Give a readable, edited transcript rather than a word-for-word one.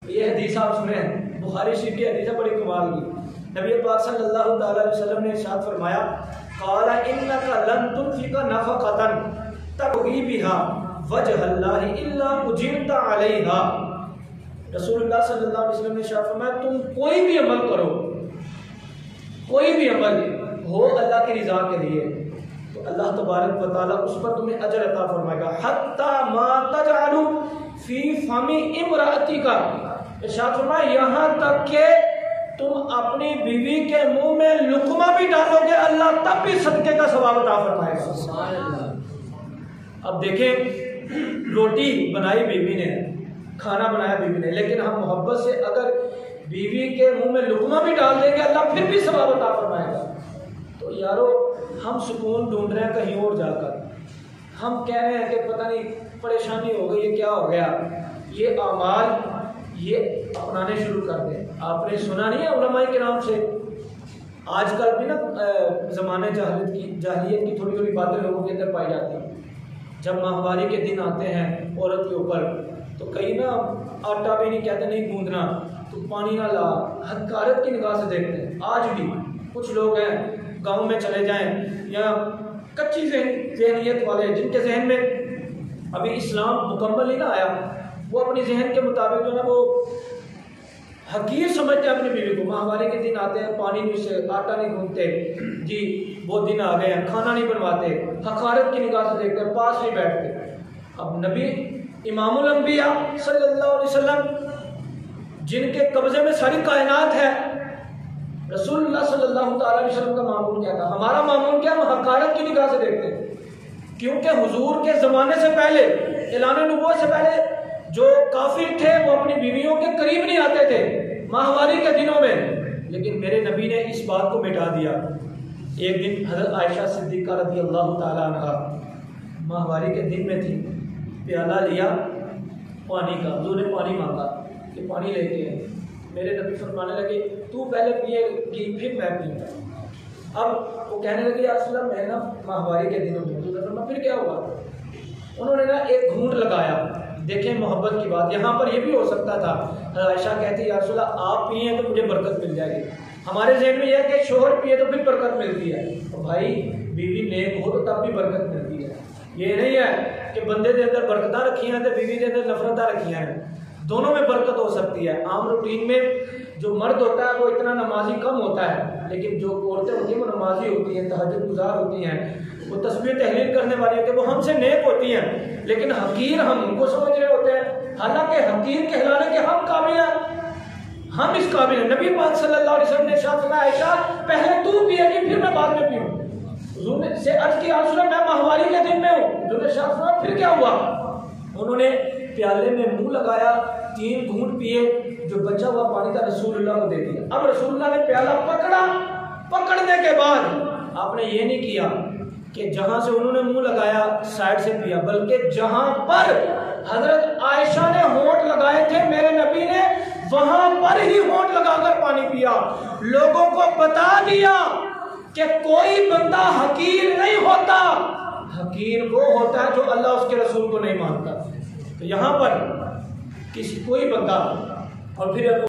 ये हदीस आप सुने, बुखारी शरीफ की हदीस है, बड़ी कमाल की। नबी पाक सल्लल्लाहु अलैहि वसल्लम ने इरशाद फरमाया, क़ाला इन्नका लन तुनफ़िका नफ़क़तन तबग़ी बिहा वजहल्लाहि इल्ला उजिरता अलैहा। रसूलुल्लाह सल्लल्लाहु अलैहि वसल्लम ने इरशाद फरमाया, तुम कोई भी अमल करो, कोई भी अमल हो अल्लाह की रिज़ा के लिए, तो अल्लाह तबारक व तआला उस पर तुम्हें अजर अता फरमाएगा। हत्ता मा तजअलु फी फमी इमरातिका, इरशाद फरमाया यहाँ तक के तुम अपनी बीवी के मुंह में लुकमा भी डालोगे, अल्लाह तब भी सदके का सवाब अता फरमाएगा। अब देखें, रोटी बनाई बीवी ने, खाना बनाया बीवी ने, लेकिन हम मोहब्बत से अगर बीवी के मुंह में लुकमा भी डाल देंगे, अल्लाह फिर भी सवाब अता फरमाएगा। तो यारो, हम सुकून ढूंढ रहे हैं कहीं और जाकर, हम कह रहे हैं कि पता नहीं परेशानी हो गई, ये क्या हो गया। ये अमाल ये अपनाने शुरू कर दें। आपने सुना नहीं है उलमाए किराम से, आजकल भी ना ज़माने जाहिलियत की थोड़ी थोड़ी बातें लोगों के अंदर पाई जाती हैं। जब माहवारी के दिन आते हैं औरत के ऊपर, तो कई ना आटा भी नहीं कहते नहीं गूंदना, तो पानी ना ला, हक़ारत की निगाह से देखते हैं। आज भी कुछ लोग हैं, गाँव में चले जाएँ या कच्ची जहनियत वाले, जिनके जहन में अभी इस्लाम मुकम्मल ही ना आया, वो अपनी जहन के मुताबिक जो है ना वो हकीर समझते हैं अपनी बीवी को। माहवारी के दिन आते हैं, पानी नहीं से, आटा नहीं गूंथते, जी वो दिन आ गए हैं, खाना नहीं बनवाते, हक़ारत की निगाह से देखते, पास नहीं बैठते। अब नबी इमामुल अंबिया सल्लल्लाहु अलैहि वसल्लम, जिनके कब्जे में सारी कायनात है, रसूलुल्लाह सल्लल्लाहु अलैहि वसल्लम का मामूल क्या था? हमारा मामूल क्या? हम हक़ारत की निगाह से देखते हैं, क्योंकि हुजूर के ज़माने से पहले, ऐलान नबुव्वत से पहले जो काफिर थे वो अपनी बीवियों के करीब नहीं आते थे माहवारी के दिनों में, लेकिन मेरे नबी ने इस बात को मिटा दिया। एक दिन हज़रत आयशा सिद्दीक़ा रज़ी अल्लाह ताला अन्हा माहवारी के दिन में थी, प्याला लिया पानी का, हुजूर ने पानी मांगा कि पानी लेके आए। मेरे नबी फरमाने लगे, तू पहले पिएगी फिर मैं पीऊँगा। अब वो कहने लगे, या रसूल अल्लाह मैं ना माहवारी के दिनों में, हुजूर ने फरमाया फिर क्या हुआ? उन्होंने ना एक घूंट लगाया। देखें मोहब्बत की बात, यहाँ पर यह भी हो सकता था, आयशा कहती या रसूल अल्लाह आप पिए तो मुझे बरकत मिल जाएगी। हमारे जहन में यह है कि शोहर पिए तो फिर बरकत मिलती है, तो भाई बीवी नेक हो तो तब भी बरकत मिलती है। ये नहीं है कि बंदे के अंदर बरकतां रखी हैं तो बीवी के अंदर नफरतां रखी हैं, दोनों में बरकत हो सकती है। आम रूटीन में जो मर्द होता है वो इतना नमाजी कम होता है, लेकिन जो औरतें होती हैं वो नमाजी होती हैं, तहज्जुद गुजार होती हैं, वो तस्बीह तहलील करने वाली होती है, वो हमसे नेक होती हैं, लेकिन हकीर हम उनको समझ रहे होते हैं। हालांकि हकीर कहलाने के हम काबिल हैं, हम इस काबिल हैं। नबी पाक सल्लल्लाहु अलैहि वसल्लम ने इरशाद फरमाया, आयशा पहले तू पिएगी फिर मैं बाद में पीऊँ। हुजूर ने से अर्ज किया, मैं माहवारी के दिन में हूँ। हुजूर ने इरशाद फरमाया फिर क्या हुआ? उन्होंने प्याले में मुंह लगाया, 3 घूंट पिए, जो बचा हुआ पानी था रसूलुल्लाह को दे दिया। अब रसूलुल्लाह ने प्याला पकड़ा, पकड़ने के बाद आपने ये नहीं किया कि जहां से उन्होंने मुंह लगाया साइड से पिया, बल्कि जहां पर हजरत आयशा ने होंठ लगाए थे मेरे नबी ने, वहां पर ही होंठ लगाकर पानी पिया। लोगों को बता दिया कि कोई बंदा हकीर नहीं होता, हकीर वो होता है जो अल्लाह उसके रसूल को नहीं मानता। तो यहाँ पर कोई बंदा, और फिर